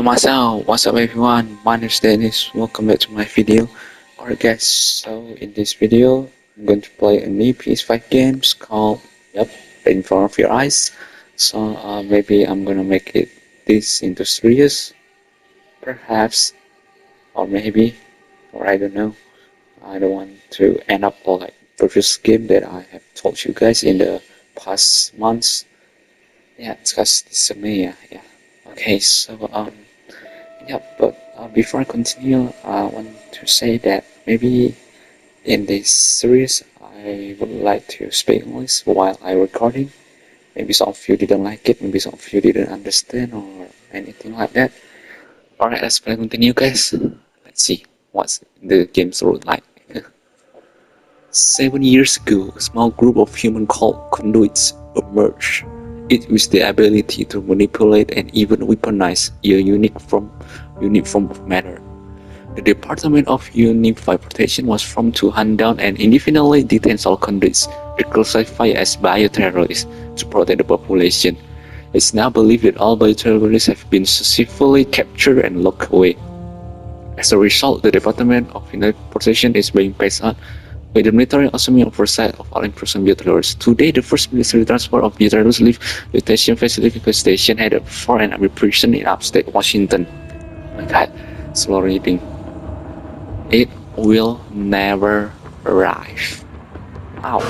myself, what's up everyone, my name is Dennis, welcome back to my video. Alright guys, so in this video, I'm going to play a new PS5 game called, right in front of your eyes. So maybe I'm gonna make this into series, perhaps, or maybe, or I don't know. I don't want to end up like previous game that I have told you guys in the past months. Yeah, it's because this is me, yeah. Okay, so yeah, but before I continue, I want to say that maybe in this series I would like to speak English while I recording. Maybe some of you didn't like it, maybe some of you didn't understand or anything like that. Alright, let's continue guys. Let's see what's the game's rule like. 7 years ago, a small group of humans called conduits emerged. It with the ability to manipulate and even weaponize a unique form of matter. The Department of Unified Protection was formed to hunt down and indefinitely detain all conduits reclassified as bioterrorists to protect the population. It's now believed that all bioterrorists have been successfully captured and locked away. As a result, the Department of Unified Protection is being passed on, with the military assuming oversight of all imprisoned bioterrorists. Today, the first military transport of bioterrorists leave the detention facility station headed for an army prison in upstate Washington. Oh my god, slow reading. It will never arrive. Ow.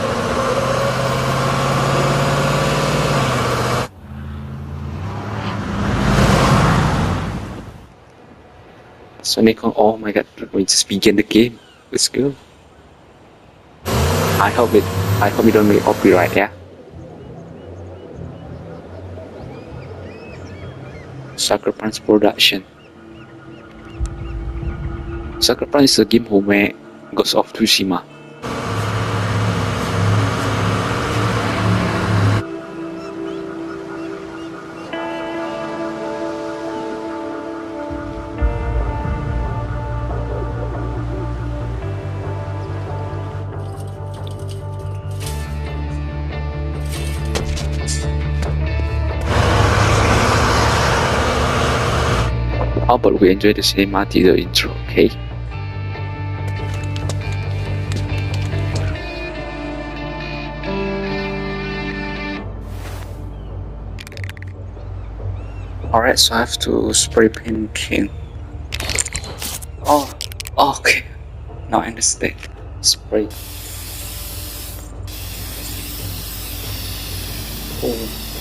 So Nikon, oh my god, we just begin the game. Let's go. I hope you don't make copyright, yeah. Sucker Punch Production. Sucker Punch is a game who made Ghost of Tsushima. Oh, but we enjoy the cinematic intro, okay? Alright, so I have to spray paint king. Oh, okay. Now I understand. Spray.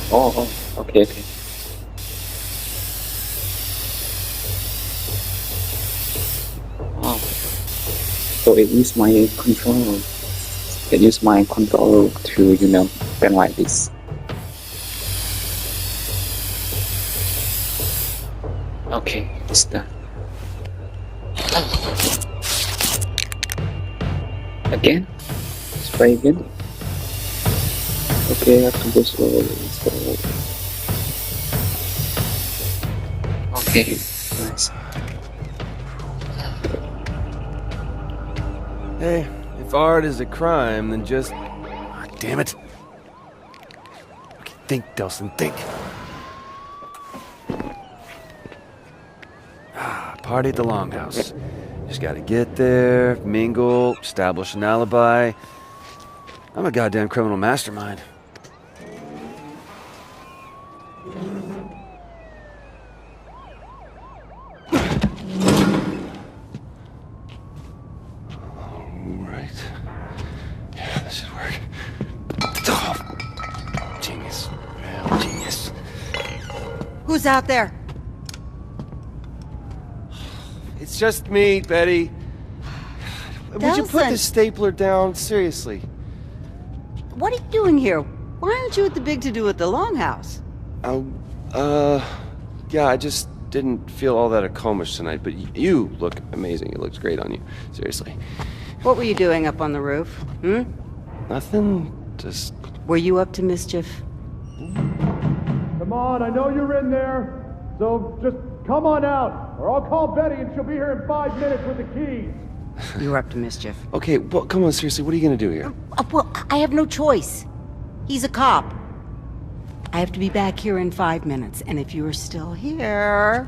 Oh, okay. So it use my controller. It use my controller to, pen like this. Okay, it's done. Again? Spray again? Okay, I have to go slowly. Okay, nice. Hey, if art is a crime, then just... Oh, damn it. Okay, think, Delson, think. Party at the Longhouse. Just gotta get there, mingle, establish an alibi. I'm a goddamn criminal mastermind. Who's out there? It's just me, Betty. Would you put Delson. the stapler down? Seriously. What are you doing here? Why aren't you at the big to-do at the Longhouse? Yeah, I just didn't feel all that accomplished tonight, but you look amazing. It looks great on you. Seriously. What were you doing up on the roof? Nothing, just... Were you up to mischief? Come on, I know you're in there, so just come on out, or I'll call Betty and she'll be here in 5 minutes with the keys. You were up to mischief. Okay, well, come on, seriously, what are you gonna do here? Well, I have no choice. He's a cop. I have to be back here in 5 minutes, and if you're still here...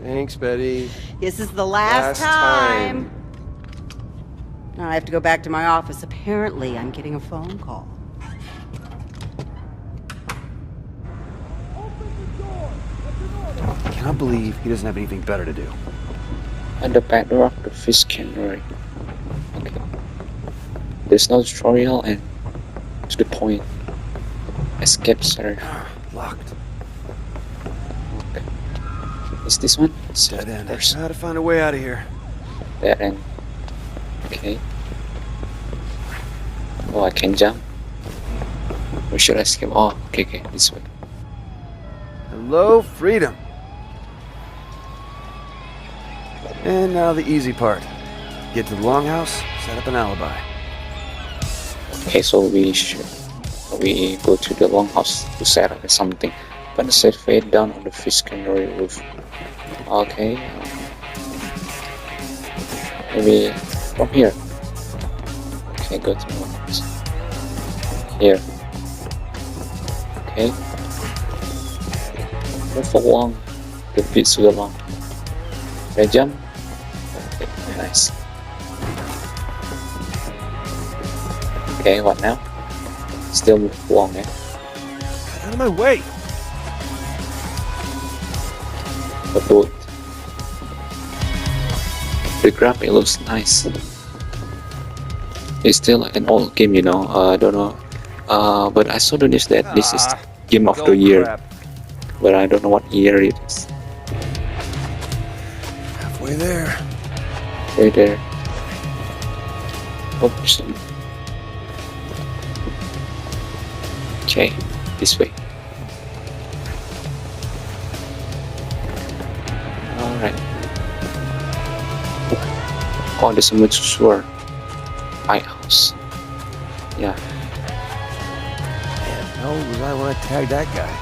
Thanks, Betty. This is the last time. Now I have to go back to my office. Apparently, I'm getting a phone call. I cannot believe he doesn't have anything better to do. And the back door of the fish cannery. Okay. There's no tutorial and to the point. Escape, sir. Locked. Okay. Is this one? Dead end. There's Gotta find a way out of here. that end. Okay. Oh, I can jump. Or should I escape? Oh, okay, this way. Hello, freedom. And now the easy part. Get to the longhouse, set up an alibi. Okay, so we go to the longhouse to set up something. Gonna set fade down on the fish cannery roof. Okay. Maybe from here. Okay, go to the longhouse. Here. Okay. Move along the beat to the long. Can I jump? Okay, nice. Okay, what now? Still move along, eh? Out of my way! The boat. The graphic looks nice. It's still an old game, you know. I don't know. But I saw the news that this is game of the year. Crap. But I don't know what year it is. Halfway there. Right there. Oops. Okay, this way. Alright. Oh, there's a mature lighthouse. Yeah. Man, how old was I when I tagged that guy?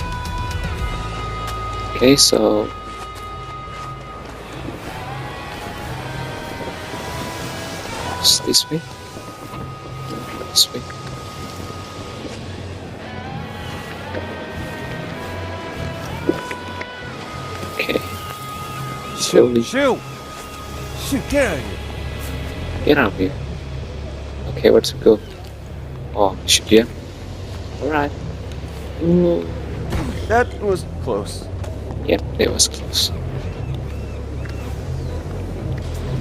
Okay, so it's this way. This way. Okay. Slowly Shoot! Shoot, get out of here! get out of here. Okay, where to go? Oh, should yeah. Alright. That was close. Yep, that was close.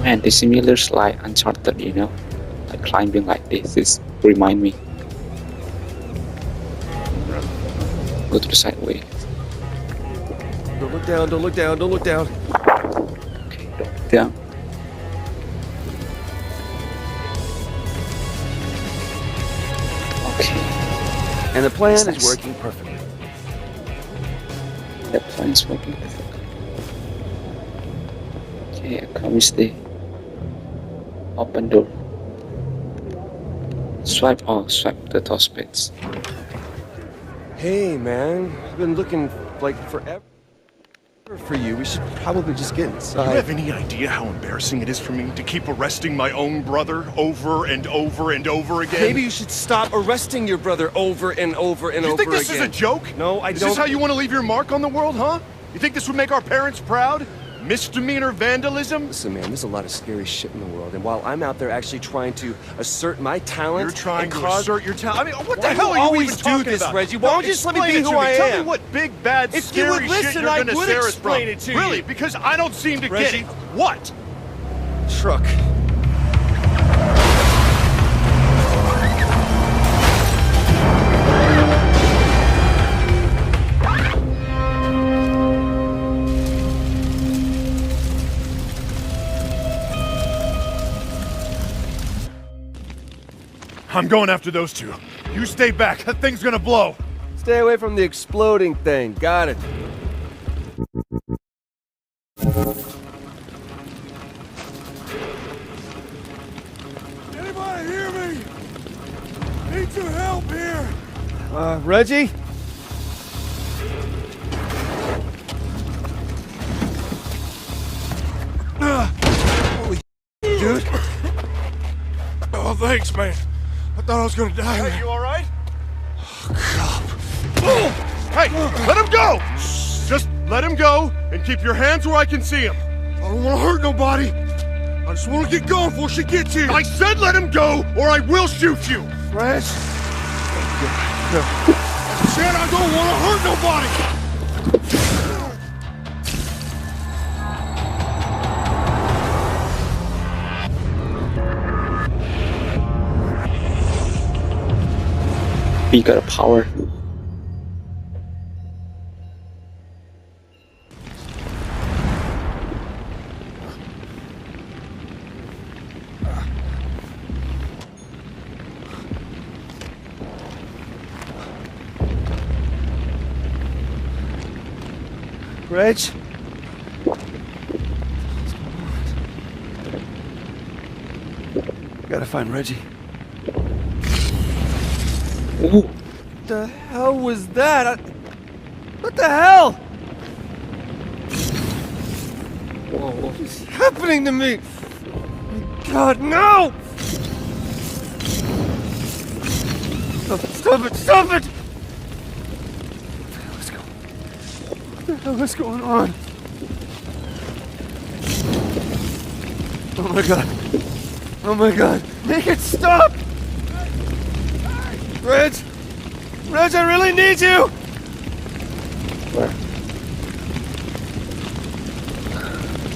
Man, the simulators like Uncharted, you know, like climbing like this remind me. Go to the side way. Don't look down, don't look down, don't look down. Okay, don't look down. Okay, And the plan That's is nice. working perfectly. that plan's working perfectly. Okay, I comes the open door. Swipe the toss bits. Hey, man. I've been looking like forever for you. We should probably just get Do you inside. have any idea how embarrassing it is for me to keep arresting my own brother over and over and over again? Maybe you should stop arresting your brother over and over and You over think this again. is a joke? No, I Is don't. this how you want to leave your mark on the world, huh? You think this would make our parents proud? Misdemeanor vandalism? Listen, man, there's a lot of scary shit in the world, and while I'm out there actually trying to assert my talent, You're trying and to cause... assert your talent. I mean, what the Why hell do you are you always even do talking this, about? Reggie? Why don't you just let me explain be it who to me. I Tell am? me what big, bad, If you scary would shit listen, you're I gonna would stare us explain from. it to Really? you. Because I don't seem to Reggie. get it. What? Truck. I'm going after those two. You stay back. That thing's gonna blow. Stay away from the exploding thing. Got it. Anybody hear me? Need some help here. Reggie? Dude. Oh, thanks, man. I thought I was gonna die. Hey, you all right? Hey, let him go! Just let him go and keep your hands where I can see him. I don't want to hurt nobody. I just want to get going before she gets here. I said let him go, or I will shoot you. Reg? I said I don't want to hurt nobody. We got a power. Reg? Gotta find Reggie. Ooh. What the hell was that? What the hell? Whoa, whoa. What's happening to me? God, no! Stop it! Stop it! What the hell is going on? Oh my god. Oh my god. Make it stop! Reg! Reg, I really need you! Where?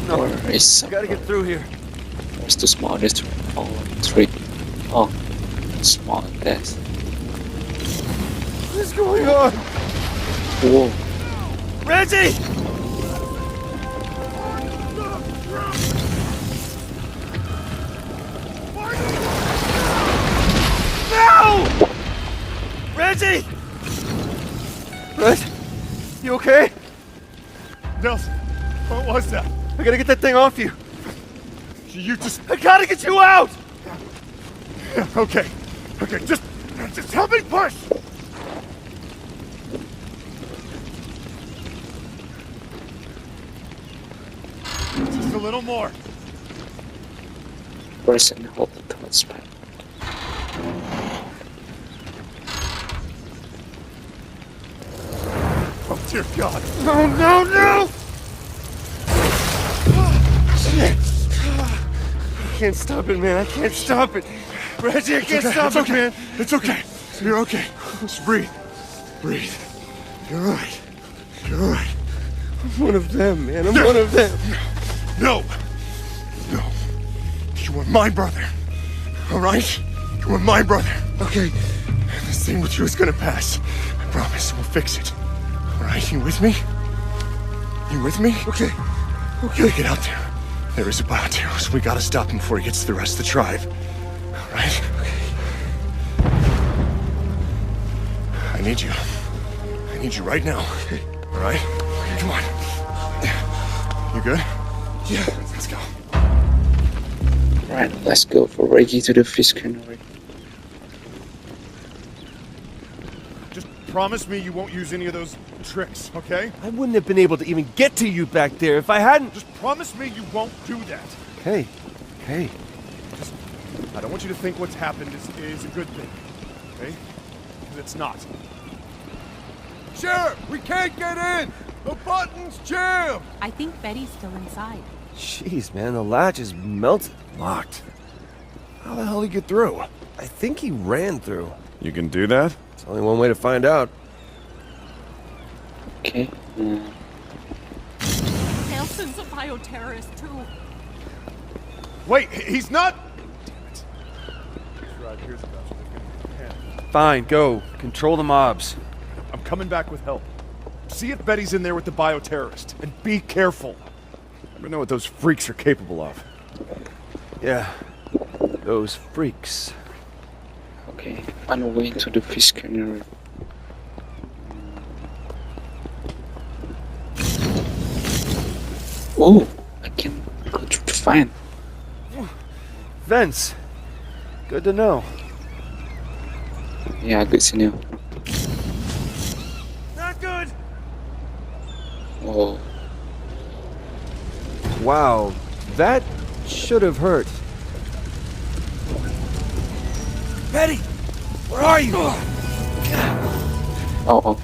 No, Where is I gotta get through here. Where's the smallest? Oh, 3. Oh, small death. What is going on? Whoa. Reggie! No! Reggie! Reg, you okay? Nelson, what was that? I gotta get that thing off you. You just... I gotta get you out! Yeah, okay. Okay, just help me push! Just a little more. Person hold the touchpad. Oh, dear God. No, no, no! Shit! I can't stop it, man. I can't stop it. Reggie, I can't stop it, man. It's okay. You're okay. Just breathe. Breathe. You're all right. You're all right. I'm one of them, man. I'm one of them. No. No. You are my brother. All right? You are my brother. Okay. This thing with you is gonna pass. I promise. We'll fix it. All right? You with me? You with me? Okay. Okay, get out there. There is a bioterrorist. We gotta stop him before he gets to the rest of the tribe. All right? I need you. I need you right now. All right? Come on. You good? Yeah. Let's go. Right, let's go for Reggie to the fish cannery. Just promise me you won't use any of those tricks, okay? I wouldn't have been able to even get to you back there if I hadn't. Just promise me you won't do that. Hey. Hey. Just, I don't want you to think what's happened is a good thing, okay? Because it's not. Sheriff, we can't get in! The button's jammed! I think Betty's still inside. Jeez, man, the latch is melted. Locked. How the hell did he get through? I think he ran through. You can do that? It's only one way to find out. Okay. Nelson's a bioterrorist too. Wait, he's not... Fine, go. Control the mobs. I'm coming back with help. See if Betty's in there with the bioterrorist. And be careful. Never know what those freaks are capable of. Yeah. Those freaks. Okay, on the way to the fish cannery. Oh, I can go through the fan. Vents. Good to know. Yeah, good to know. Not good! Oh, Wow, that should have hurt. Betty! Where are you? oh,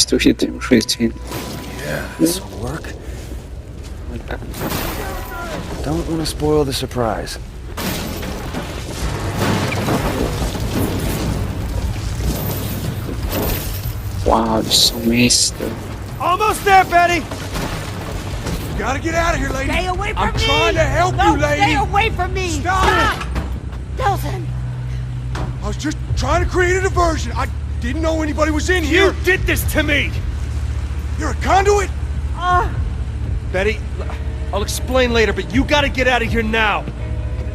to hit him routine. Yeah, this'll work. Don't want to spoil the surprise. Wow, this is so messed up. Almost there, Betty! You gotta get out of here, lady! Stay away from I'm me! trying to help No, you, lady! stay away from me! Stop! Nelson! I was just trying to create a diversion. I didn't know anybody was in here. You did this to me! You're a conduit? Betty, I'll explain later, but you gotta get out of here now!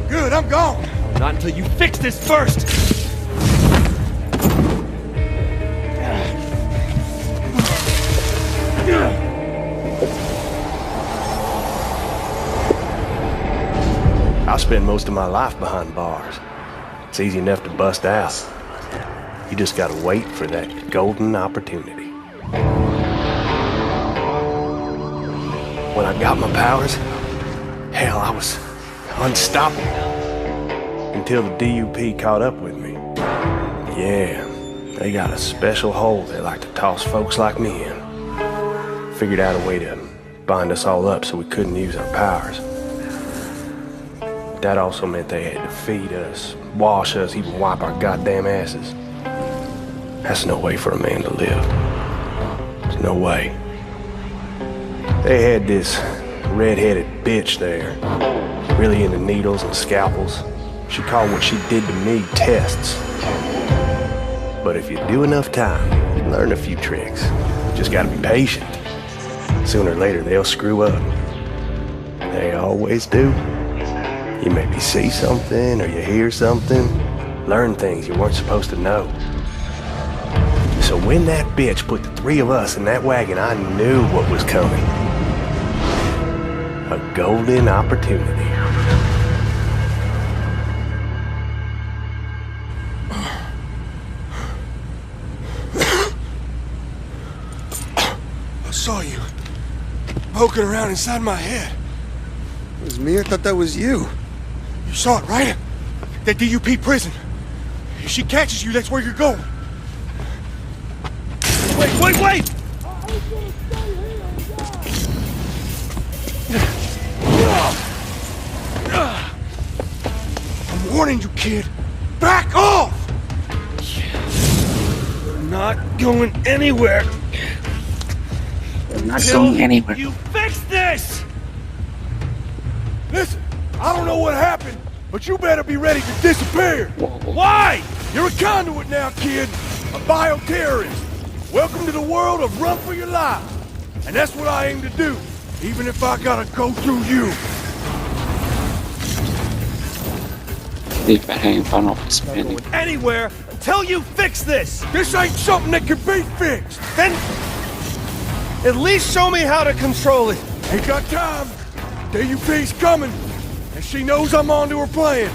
Good, I'm gone. Not until you fix this first! I spent most of my life behind bars. It's easy enough to bust out. You just gotta wait for that golden opportunity. When I got my powers, hell, I was unstoppable. Until the DUP caught up with me. Yeah, they got a special hole they like to toss folks like me in. Figured out a way to bind us all up so we couldn't use our powers. That also meant they had to feed us, wash us, even wipe our goddamn asses. That's no way for a man to live. There's no way. They had this red-headed bitch there, really into needles and scalpels. She called what she did to me tests. But if you do enough time, you learn a few tricks. Just gotta be patient. Sooner or later, they'll screw up. They always do. You maybe see something or you hear something, learn things you weren't supposed to know. So when that bitch put the three of us in that wagon, I knew what was coming. A golden opportunity. I saw you poking around inside my head. It was me? I thought that was you. You saw it, right? That DUP prison. If she catches you, that's where you're going. Wait! I'm warning you, kid. Back off! I'm not going anywhere. I'm not going anywhere. You fix this! Listen, I don't know what happened, but you better be ready to disappear. Why? You're a conduit now, kid. A bioterrorist. Welcome to the world of run for your life. And that's what I aim to do, even if I gotta go through you. Leave my hand on off the Not spinning. going anywhere until you fix this! This ain't something that can be fixed. Then at least show me how to control it. Ain't got time. DUP's coming, and she knows I'm onto her plan.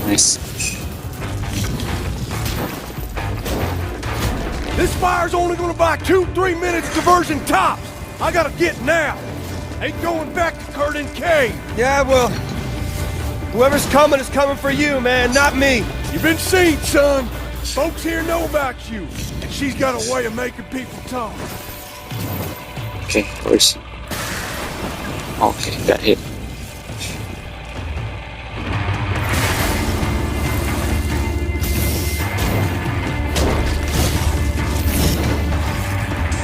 Nice. This fire's only gonna buy 2-3 minutes diversion tops. I gotta get now. Ain't going back to Curtin Cave. Yeah, well, whoever's coming is coming for you, man, not me. You've been seen, son. Folks here know about you, and she's got a way of making people talk. Okay, where's he? Okay, got hit.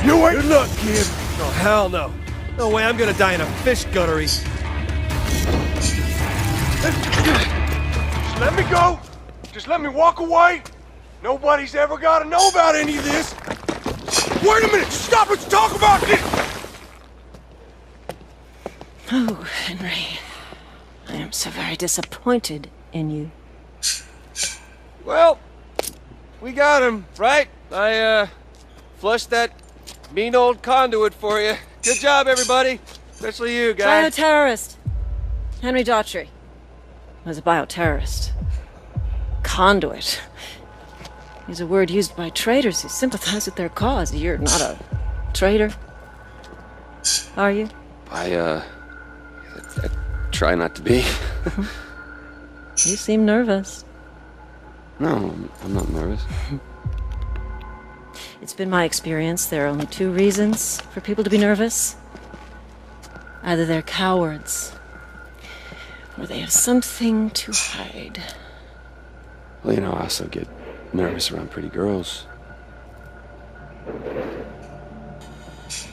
You ain't good luck, kid. Oh, hell no. No way I'm gonna die in a fish guttery. Just let me go. Just let me walk away. Nobody's ever gotta know about any of this. Wait a minute! Stop! Let's talk about this! Oh, Henry. I am so very disappointed in you. Well, we got him, right? I, flushed that mean old conduit for you. Good job, everybody. Especially you, guys. Bioterrorist. Henry Daughtry was a bioterrorist. Conduit. Is a word used by traitors who sympathize with their cause. You're not a traitor, are you? I try not to be. You seem nervous. No, I'm not nervous. It's been my experience there are only two reasons for people to be nervous. Either they're cowards, or they have something to hide. Well, you know, I also get nervous around pretty girls.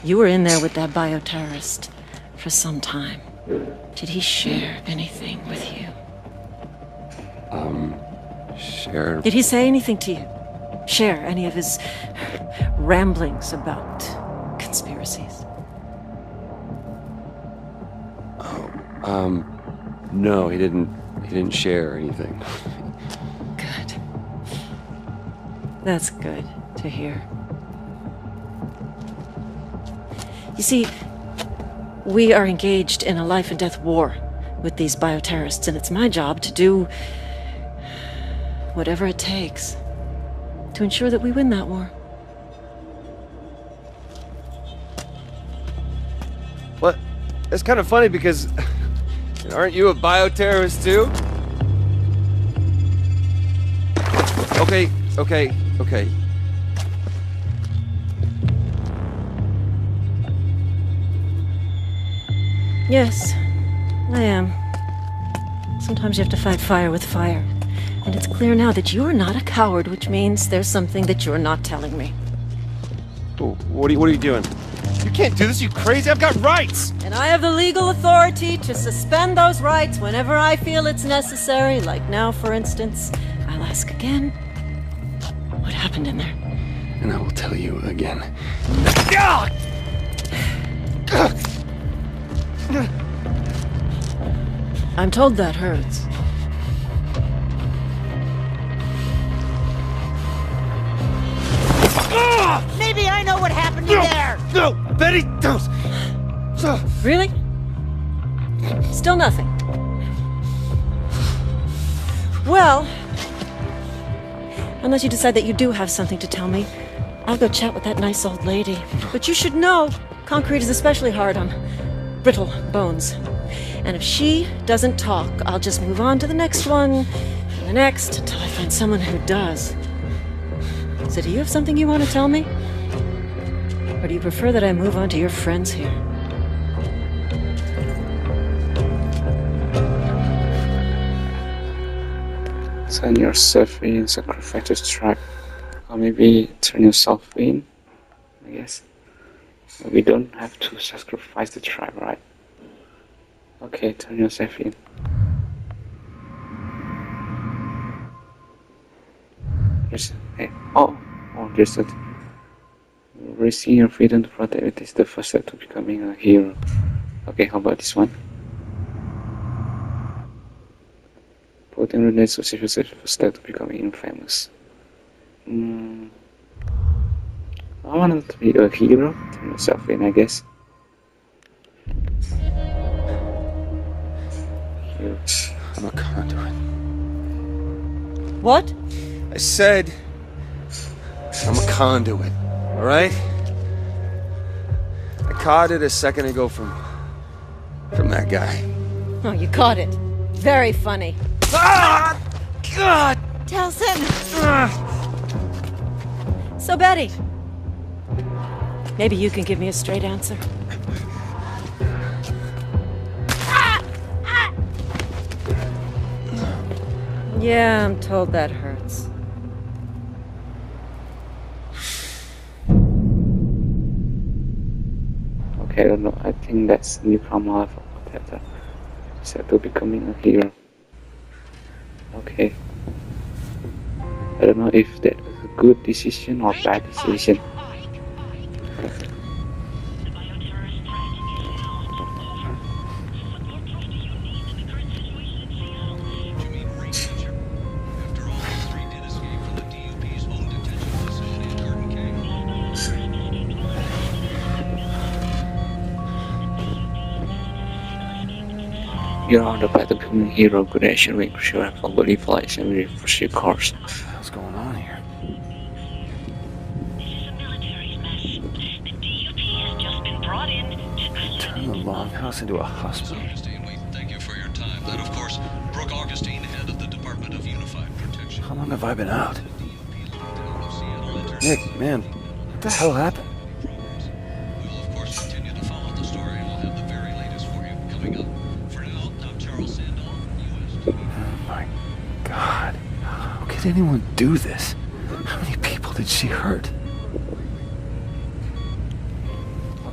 You were in there with that bioterrorist for some time. Did he share anything with you? Share... Did he say anything to you? Share any of his ramblings about conspiracies? No, he didn't share anything. Good. That's good to hear. You see, we are engaged in a life and death war with these bioterrorists, and it's my job to do whatever it takes to ensure that we win that war. What? It's kind of funny because aren't you a bioterrorist too? Okay. Yes, I am. Sometimes you have to fight fire with fire. And it's clear now that you're not a coward, which means there's something that you're not telling me. Oh, what are you doing? You can't do this, you crazy! I've got rights! And I have the legal authority to suspend those rights whenever I feel it's necessary. Like now, for instance, I'll ask again, what happened in there? And I will tell you again. I'm told that hurts. Maybe I know what happened to there! No! Betty, don't! Really? Still nothing. Well, unless you decide that you do have something to tell me, I'll go chat with that nice old lady. But you should know, concrete is especially hard on brittle bones. And if she doesn't talk, I'll just move on to the next one, and the next, until I find someone who does. So do you have something you want to tell me? Or do you prefer that I move on to your friends here? Turn yourself in, sacrifice the tribe. Or maybe turn yourself in, I guess. We don't have to sacrifice the tribe, right? Okay, turn yourself in. There's, hey, there's that. Risking your freedom to protect it is the first step to becoming a hero. Okay, how about this one? Putting relationship is the first step to becoming infamous. I wanted to be a hero. Turn yourself in, I guess. Huge. I'm a conduit. What? I said I'm a conduit, alright? I caught it a second ago from that guy. Oh, you caught it. Very funny. Ah! God! Telson! So, Betty, maybe you can give me a straight answer. Yeah, I'm told that hurts. Okay, I don't know. I think that's the new trauma level of Teta. Set to becoming a hero. Okay. I don't know if that was a good decision or bad decision. You're on the path to becoming a hero. Good action will increase your ability, flights, and reinforce your course. What the hell's going on here? This is a military's mess. The DUP has just been brought in to Turn the longhouse into a hospital? Augustine, we thank you for your time. That, of course, Brooke Augustine, head of the Department of Unified Protection. How long have I been out? Nick, man, what the hell happened? We'll of course continue to follow the story and we'll have the very latest for you coming up. For now, I'm Charles Sandall, U.S. Oh my God. How could anyone do this? How many people did she hurt?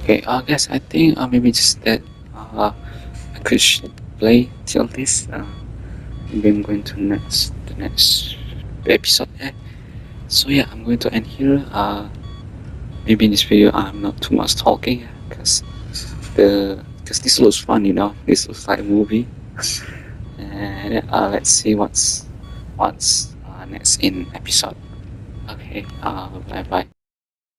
Okay, guys, I think maybe just that I could play till this. Maybe I'm going to the next episode. So yeah, I'm going to end here. Maybe in this video I'm not too much talking because this looks fun, you know. This looks like a movie. And let's see what's next in episode. Okay. Bye bye.